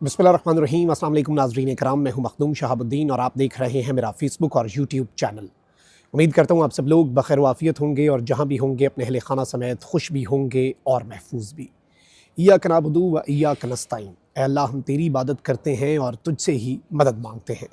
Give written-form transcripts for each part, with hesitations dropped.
बिस्मिल्लाहिर्रहमानिर्रहीम। अस्सलाम वालेकुम नाज़रीन कराम, मैं हूं मखदूम शहाबुद्दीन और आप देख रहे हैं मेरा फेसबुक और यूट्यूब चैनल। उम्मीद करता हूं आप सब लोग बखैर वाफ़ियत होंगे और जहां भी होंगे अपने अहले खाना समेत खुश भी होंगे और महफूज भी। इय्याक नअबुदु व इय्याक नस्तईन। ऐ अल्लाह, हम तेरी इबादत करते हैं और तुझसे ही मदद मांगते हैं।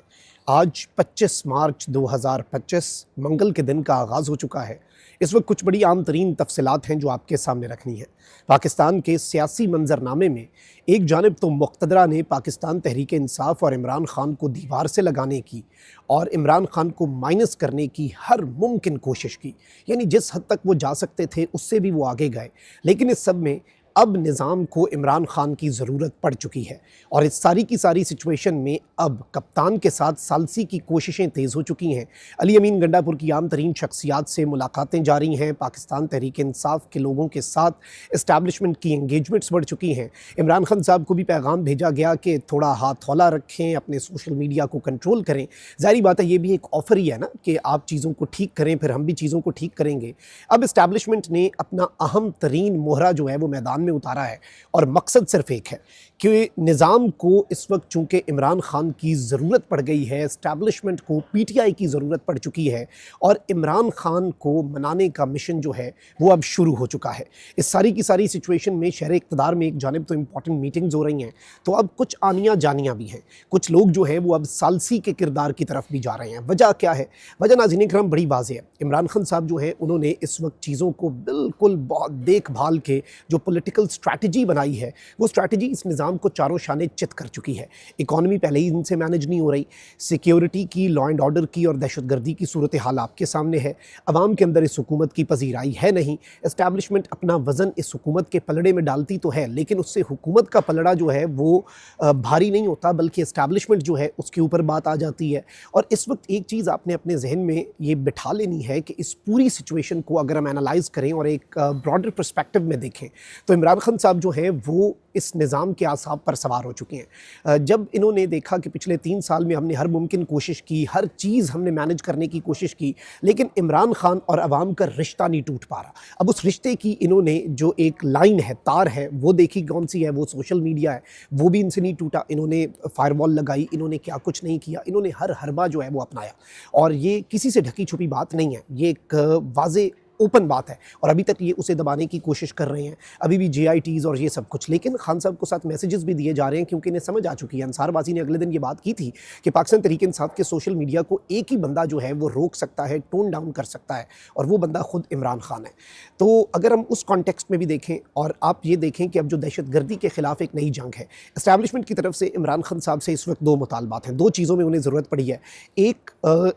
आज 25 मार्च 2025 मंगल के दिन का आगाज़ हो चुका है। इस वक्त कुछ बड़ी आम तरीन तफसीलात हैं जो आपके सामने रखनी है। पाकिस्तान के सियासी मंजरनामे में एक जानिब तो मुक़्तदरा ने पाकिस्तान तहरीक इंसाफ और इमरान खान को दीवार से लगाने की और इमरान खान को माइनस करने की हर मुमकिन कोशिश की, यानी जिस हद तक वो जा सकते थे उससे भी वो आगे गए। लेकिन इस सब में अब निज़ाम को इमरान खान की ज़रूरत पड़ चुकी है और इस सारी की सारी सिचुएशन में अब कप्तान के साथ सालसी की कोशिशें तेज़ हो चुकी हैं। अली अमीन गंडापुर की आम तरीन शख्सियात से मुलाकातें जारी हैं। पाकिस्तान तहरीक इंसाफ के लोगों के साथ इस्टेब्लिशमेंट की इंगेजमेंट्स बढ़ चुकी हैं। इमरान खान साहब को भी पैगाम भेजा गया कि थोड़ा हाथ हौला रखें, अपने सोशल मीडिया को कंट्रोल करें। ज़ाहिर बात है, ये भी एक ऑफ़र ही है ना कि आप चीज़ों को ठीक करें, फिर हम भी चीज़ों को ठीक करेंगे। अब इस्टेब्लिशमेंट ने अपना अहम तरीन मोहरा जो है वो मैदान में उतारा है और मकसद सिर्फ एक है कि निज़ाम को इस वक्त चूँकि इमरान खान की ज़रूरत पड़ गई है, इस्टेब्लिशमेंट को पीटीआई की ज़रूरत पड़ चुकी है और इमरान खान को मनाने का मिशन जो है वो अब शुरू हो चुका है। इस सारी की सारी सिचुएशन में शहर इक़्तिदार में एक जानिब तो इंपॉर्टेंट मीटिंग्स हो रही हैं, तो अब कुछ आनियाँ जानियाँ भी हैं। कुछ लोग जो हैं वो अब सालसी के किरदार की तरफ भी जा रहे हैं। वजह क्या है? वजह नाज़रीन इकराम बड़ी वाज़ेह है। इमरान खान साहब जो है उन्होंने इस वक्त चीज़ों को बिल्कुल बहुत देखभाल के जो पॉलिटिकल स्ट्रैटेजी बनाई है, वो स्ट्रैटेजी इस निज़ाम को चारों शाने चित कर चुकी है। इकॉनमी पहले ही इनसे मैनेज नहीं हो रही, सिक्योरिटी की, लॉ एंड ऑर्डर की और दहशतगर्दी की सूरत हाल आपके सामने है। अवाम के अंदर इस हुकूमत की पजीराई है नहीं। इस्टेब्लिशमेंट अपना वज़न इस हुकूमत के पलड़े में डालती तो है, लेकिन उससे हुकूमत का पलड़ा जो है वो भारी नहीं होता, बल्कि इस्टेब्लिशमेंट जो है उसके ऊपर बात आ जाती है। और इस वक्त एक चीज़ आपने अपने जहन में ये बिठा लेनी है कि इस पूरी सिचुएशन को अगर हम एनालाइज़ करें और एक ब्रॉडर पर्सपेक्टिव में देखें तो इमरान खान साहब जो हैं वो इस निज़ाम के आसाब पर सवार हो चुके हैं। जब इन्होंने देखा कि पिछले 3 साल में हमने हर मुमकिन कोशिश की, हर चीज़ हमने मैनेज करने की कोशिश की, लेकिन इमरान खान और अवाम का रिश्ता नहीं टूट पा रहा। अब उस रिश्ते की इन्होंने जो एक लाइन है, तार है, वो देखी कौन सी है? वो सोशल मीडिया है। वो भी इनसे नहीं टूटा। इन्होंने फायरवॉल लगाई, इन्होंने क्या कुछ नहीं किया, इन्होंने हर हरबा जो है वो अपनाया और ये किसी से ढकी छुपी बात नहीं है, ये एक वाज़े ओपन बात है और अभी तक ये उसे दबाने की कोशिश कर रहे हैं। अभी भी JITs और ये सब कुछ, लेकिन खान साहब को साथ मैसेजेस भी दिए जा रहे हैं क्योंकि इन्हें समझ आ चुकी है। अंसारबाजी ने अगले दिन ये बात की थी कि पाकिस्तान तहरीक इंसाफ के सोशल मीडिया को एक ही बंदा जो है वो रोक सकता है, टोन डाउन कर सकता है और वो बंदा खुद इमरान खान है। तो अगर हम उस कॉन्टेक्स्ट में भी देखें और आप ये देखें कि अब जो दहशतगर्दी के खिलाफ एक नई जंग है, इस्टेब्लिशमेंट की तरफ से इमरान खान साहब से इस वक्त 2 मुतालबात हैं। 2 चीज़ों में उन्हें ज़रूरत पड़ी है। एक,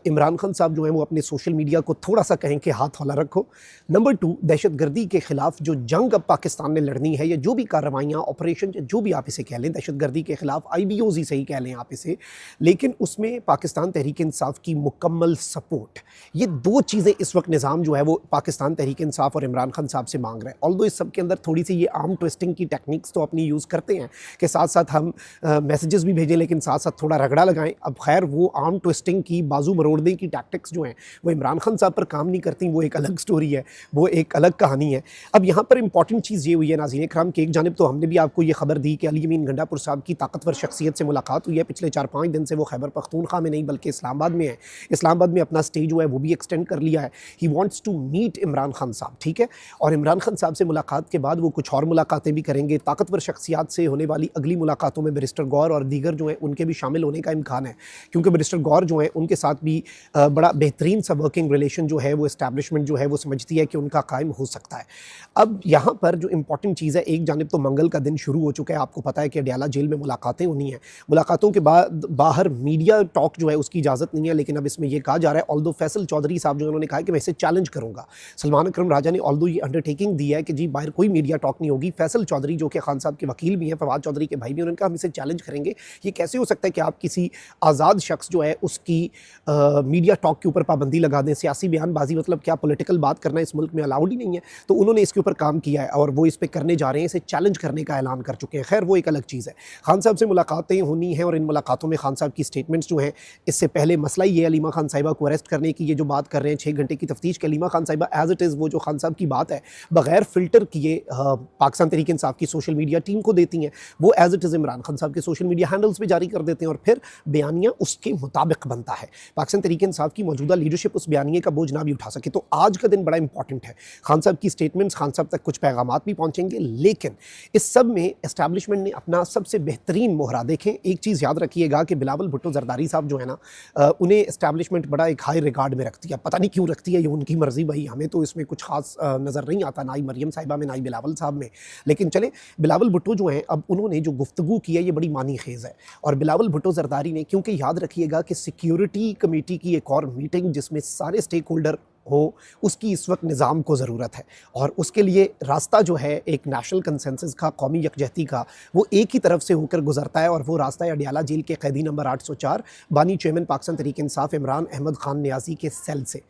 इमरान खान साहब जो है वो अपने सोशल मीडिया को थोड़ा सा कहें कि हाथ हौला रखो। नंबर 2, दहशतगर्दी के खिलाफ जो जंग अब पाकिस्तान ने लड़नी है या जो भी कार्रवाइयाँ, ऑपरेशन, जो भी आप इसे कह लें, दहशतगर्दी के खिलाफ IBOs ही सही कह लें आप इसे, लेकिन उसमें पाकिस्तान तहरीक इंसाफ की मुकम्मल सपोर्ट। ये 2 चीज़ें इस वक्त निज़ाम जो है वो पाकिस्तान तहरीक इंसाफ और इमरान खान साहब से मांग रहा है। ऑल्दो इस सब के अंदर थोड़ी सी ये आर्म ट्विस्टिंग की टेक्निक्स तो अपनी यूज़ करते हैं कि साथ साथ हम मैसेजेस भी भेजें लेकिन साथ साथ थोड़ा रगड़ा लगाएं। अब खैर वो आर्म ट्विस्टिंग की, बाजू मरोड़ने की टैक्टिक्स जो हैं वो इमरान खान साहब पर काम नहीं करती, वो एक अलग स्टोरी है, वो एक अलग कहानी है। अब यहाँ पर इंपॉर्टेंट चीज़ ये हुई है नाज़रीन इकराम कि एक जानिब तो हमने भी आपको ये खबर दी कि अली अमीन गंडापुर साहब की ताकतवर शख्सियत से मुलाकात हुई है। पिछले 4-5 दिन से वो खैबर पख्तूनख्वा में नहीं बल्कि इस्लामाबाद में है। इस्लामाबाद में अपना स्टे जो है वो भी एक्सटेंड कर लिया है। He wants to meet Imran Khan साहब, ठीक है। और इमरान खान साहब से मुलाकात के बाद वो कुछ और मुलाकातें भी करेंगे। ताकतवर शख्सियात से होने वाली अगली मुलाकातों में बैरिस्टर गौर और दीगर जो हैं उनके भी शामिल होने का इम्कान है, क्योंकि बैरिस्टर गौर जो हैं उनके साथ भी बड़ा बेहतरीन सा वर्किंग रिलेशन जो है वो इस्टेब्लिशमेंट जो है वो समझती है कि उनका कायम हो सकता है। अब यहाँ पर जो इंपॉर्टेंट चीज़ है, एक जानिब तो मंगल का दिन शुरू हो चुका है। आपको पता है कि अडयाला जेल में मुलाकातें होनी हैं। मुलाकातों के बाद बाहर मीडिया टॉक जो है उसकी इजाज़त नहीं है, लेकिन अब इसमें यह कहा जा रहा है, ऑल्दो फैसल चौधरी साहब जो उन्होंने कहा है कि मैं इसे चैलेंज करूँगा। सलमान अकरम राजा ने ऑल्दो ये अंडरटेकिंग दी है कि जी बाहर कोई मीडिया टॉक नहीं होगी। फैसल चौधरी जो कि खान साहब के वकील भी हैं, फवाद चौधरी के भाई भी, उन्होंने कहा हम इसे चैलेंज करेंगे। ये कैसे हो सकता है कि आप किसी आज़ाद शख्स जो है उसकी मीडिया टॉक के ऊपर पाबंदी लगा दें? सियासी बयानबाजी मतलब क्या, पॉलिटिकल बात करना इस मुल्क में अलाउड ही नहीं है, तो उन्होंने इसके ऊपर काम किया है और वो इस पे करने जा रहे हैं, इसे चैलेंज करने का ऐलान कर चुके हैं। खैर वो एक अलग चीज़ है। खान साहब से मुलाकातें होनी हैं और इन मुलाकातों में खान साहब की स्टेटमेंट्स जो हैं, इससे पहले मसला ये अलीमा खान साहिबा को अरेस्ट करने की ये जो बात कर रहे हैं 6 घंटे की तफ्तीश के, अलीमा खान साहिबा एज इट इज़ वो जो खान साहब की बात है बगैर फ़िल्टर किए पाकिस्तान तहरीक इंसाफ की सोशल मीडिया टीम को देती हैं, वो as it is Imran Khan साहब के सोशल मीडिया हैंडल्स पे जारी कर देते हैं और फिर बयानिया उसके मुताबिक बनता है। पाकिस्तान तहरीक इंसाफ की मौजूदा लीडरशिप उस बयानिए का बोझ ना भी उठा सके। तो आज का दिन बड़ा इंपॉर्टेंट है। खान साहब की स्टेटमेंट्स, खान साहब तक कुछ पैगामात भी पहुंचेंगे, लेकिन इस सब में एस्टैब्लिशमेंट ने अपना सबसे बेहतरीन मोहरा, देखें एक चीज़ याद रखिएगा कि बिलावल भुट्टो जरदारी साहब जो है ना, उन्हें एस्टैब्लिशमेंट बड़ा एक हाई रिगार्ड में रखती है। पता नहीं क्यों रखती है, ये उनकी मर्जी भाई, हमें तो इसमें कुछ खास नज़र नहीं आता, ना ही मरियम साहिबा में, ना ही बिलावल साहब में। लेकिन चले, बिलावल भुट्टो जो हैं, अब उन्होंने जो गुफ्तगू की है ये बड़ी मानी खेज़ है। और बिलावल भुट्टो जरदारी ने, क्योंकि याद रखिएगा कि सिक्योरिटी कमेटी की एक और मीटिंग जिसमें सारे स्टेक होल्डर हो, उसकी इस वक्त निज़ाम को ज़रूरत है और उसके लिए रास्ता जो है एक नेशनल कंसेंसस का, कौमी यकजहती का, वो एक ही तरफ से होकर गुजरता है और वो रास्ता है अडियाला जेल के कैदी नंबर 804 बानी चेयरमैन पाकिस्तान तहरीक इंसाफ इमरान अहमद खान नियाज़ी के सेल से,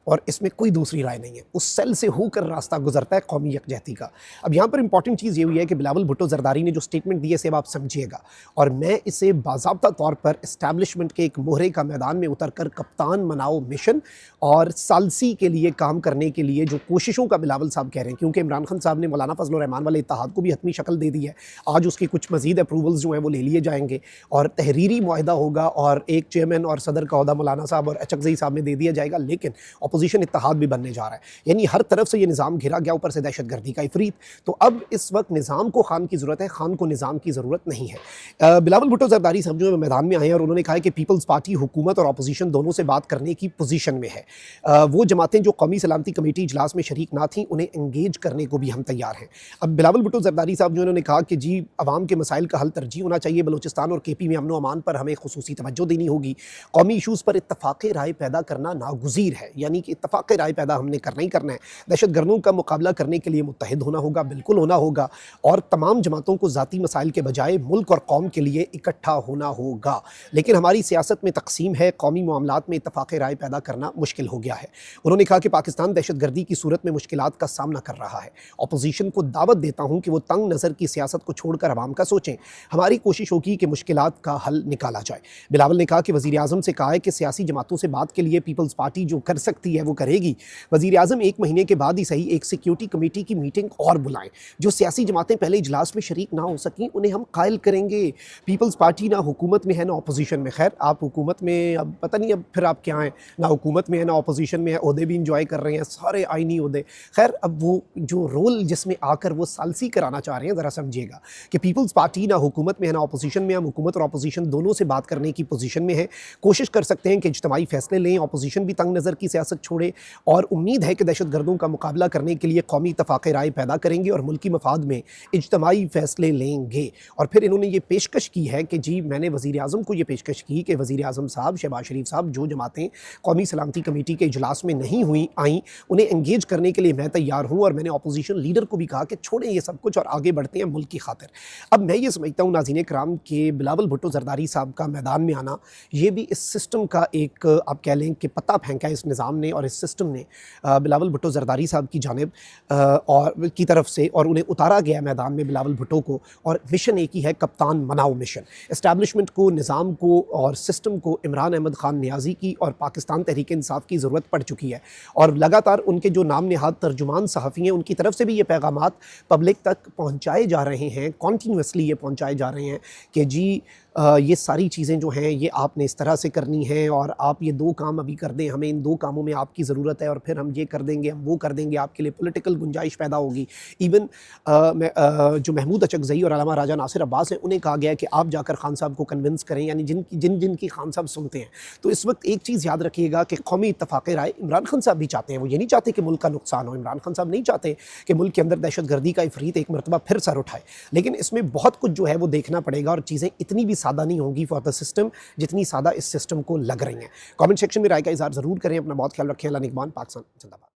और इसमें कोई दूसरी राय नहीं है। उस सेल से होकर रास्ता गुजरता है कौमी यकजहती का। अब यहाँ पर इंपॉर्टेंट चीज़ ये हुई है कि बिलावल भुट्टो जरदारी ने जो स्टेटमेंट दी है इसे आप समझिएगा, और मैं इसे बाज़ाब्ता तौर पर इस्टेब्लिशमेंट के एक मोहरे का मैदान में उतर कर कप्तान मनाओ मिशन और सालसी के लिए काम करने के लिए जो कोशिशों का बिलावल साहब कह रहे हैं, क्योंकि इमरान खान साहब ने मौलाना फजल रहमान वाले इत्तेहाद को भी हतमी शक्ल दे दी है। आज उसकी कुछ मज़ीद अप्रूवल्स जो हैं वो ले लिए जाएंगे और तहरीरी मुआहदा होगा और एक चेयरमैन और सदर का ओहदा मौलाना साहब और अचकज़ई साहब में दे दिया जाएगा, लेकिन अपोजिशन इत्तेहाद भी बनने जा रहा है। यानी हर तरफ से ये निज़ाम घिरा गया, ऊपर से दहशतगर्दी का इफरीत। तो अब इस वक्त निज़ाम को खान की ज़रूरत है, खान को निज़ाम की ज़रूरत नहीं है। बिलावल भुट्टो जरदारी साहब जो मैदान में आए हैं और उन्होंने कहा है कि पीपल्स पार्टी हुकूमत और अपोजिशन दोनों से बात करने की पोजीशन में है। वो जमातें जो कौमी सलामती कमेटी इजलास में शरीक ना थी, उन्हें एंगेज करने को भी हम तैयार हैं। अब बिलावल भुट्टो जरदारी साहब जो उन्होंने कहा कि जी अवाम के मसाइल का हल तरजीह होना चाहिए, बलोचिस्तान और केपी में अमन अमान पर हमें खुसूसी तवज्जो देनी होगी, कौमी इशूज़ पर इत्तफाक़ राय पैदा करना नागुज़ीर है, यानी कि इत्तफाक़ राय पैदा हमने करना ही करना है। दहशत गर्दों का मुकाबला करने के लिए मुत्तहिद होना होगा, बिल्कुल होना होगा, और तमाम जमातों को ज़ाती मसाइल के बजाय मुल्क और कौम के लिए इकट्ठा होना होगा। लेकिन हमारी सियासत में तकसीम है, कौमी मामलात में इत्तफाक़ राय पैदा करना मुश्किल हो गया है। उन्होंने कहा कि पाकिस्तान दहशत गर्दी की सूरत में मुश्किलात का सामना कर रहा है। अपोजिशन को दावत देता हूँ कि वो तंग नज़र की सियासत को छोड़कर अवाम का सोचें। हमारी कोशिश होगी कि मुश्किलात का हल निकाला जाए। बिलावल ने कहा कि वज़ीर आज़म से कहा है कि सियासी जमातों से बात के लिए पीपल्स पार्टी जो कर सकती है वो करेगी। वज़ीर आज़म 1 महीने के बाद ही सही एक सिक्योरिटी कमेटी की मीटिंग और बुलाएं। जो सियासी जमातें पहले इजलास में शरीक ना हो सकें उन्हें हम कायल करेंगे। पीपल्स पार्टी ना हुकूमत में है ना अपोजिशन में। खैर आप हुकूमत में, अब पता नहीं अब फिर आप क्या हैं, ना हुकूमत में है ना अपोजिशन में है, ओहदे भी इंजॉय कर रहे हैं, सारे आइनी ओहदे। खैर अब वो जो रोल जिसमें आकर वो सालसी कराना चाह रहे हैं, ज़रा समझिएगा कि पीपल्स पार्टी ना हुकूमत में है ना अपोजिशन में, हम हुकूमत और अपोजिशन दोनों से बात करने की पोजीशन में है। कोशिश कर सकते हैं कि इज्तमाई फैसले लें, अपोजिशन भी तंग नज़र की सियासत छोड़े, और उम्मीद है कि दहशत गर्दों का मुकाबला करने के लिए कौमी इत्तफाक़ राय पैदा करेंगे और मुल्की मफाद में इज्तमाई फ़ैसले लेंगे। और फिर इन्होंने ये पेशकश की है कि जी मैंने वज़ीर आज़म को ये पेशकश की कि वज़ीर आज़म साहब, शहबाज शरीफ साहब, जो जमातें कौमी सलामती कमेटी के इजलास में नहीं आई उन्हें एंगेज करने के लिए मैं तैयार हूँ, और मैंने अपोजिशन लीडर को भी कहा कि छोड़ें ये सब कुछ और आगे बढ़ते हैं मुल्क की खातिर। अब मैं ये समझता हूँ नाज़रीन कराम कि बिलावल भुट्टो जरदारी साहब का मैदान में आना, ये भी इस सिस्टम का एक आप कह लें कि पत्ता फेंका है इस निज़ाम ने और इस सिस्टम ने बिलावल भुट्टो जरदारी साहब की जानिब और की तरफ से, और उन्हें उतारा गया मैदान में बिलावल भुट्टो को, और मिशन एक ही है, कप्तान मनाओ मिशन। इस्टेब्लिशमेंट को, निज़ाम को और सिस्टम को इमरान अहमद खान नियाज़ी की और पाकिस्तान तहरीक इंसाफ की ज़रूरत पड़ चुकी है। और लगातार उनके जो नाम नहाद तर्जुमान सहाफ़ी हैं उनकी तरफ से भी ये पैगामात पब्लिक तक पहुँचाए जा रहे हैं, कॉन्टीन्यूसली ये पहुँचाए जा रहे हैं कि जी ये सारी चीज़ें जो हैं ये आपने इस तरह से करनी है, और आप ये 2 काम अभी कर दें, हमें इन 2 कामों में आपकी ज़रूरत है, और फिर हम ये कर देंगे, हम वो कर देंगे, आपके लिए पॉलिटिकल गुंजाइश पैदा होगी। इवन जो महमूद अचकज़ई और अल्लामा राजा नासिर अब्बास हैं उन्हें कहा गया है कि आप जाकर खान साहब को कन्विंस करें, यानी जिनकी खान साहब सुनते हैं। तो इस वक्त एक चीज़ याद रखिएगा कि कौमी इत्तफाक़ राय इमरान खान साहब भी चाहते हैं, वो ये नहीं चाहते कि मुल्क का नुकसान हो। इमरान खान साहब नहीं चाहते कि मुल्क के अंदर दहशत गर्दी का इफरीत एक मरतबा फिर सर उठाए। लेकिन इसमें बहुत कुछ जो है वो देखना पड़ेगा, और चीज़ें इतनी भी सादा नहीं होंगी फॉर द सिस्टम जितनी सादा इस सिस्टम को लग रही हैं। कमेंट सेक्शन में राय का इज़हार ज़रूर करें। अपना बहुत ख्याल रखें। अल्लाह निगहबान। पाकिस्तान जिंदाबाद।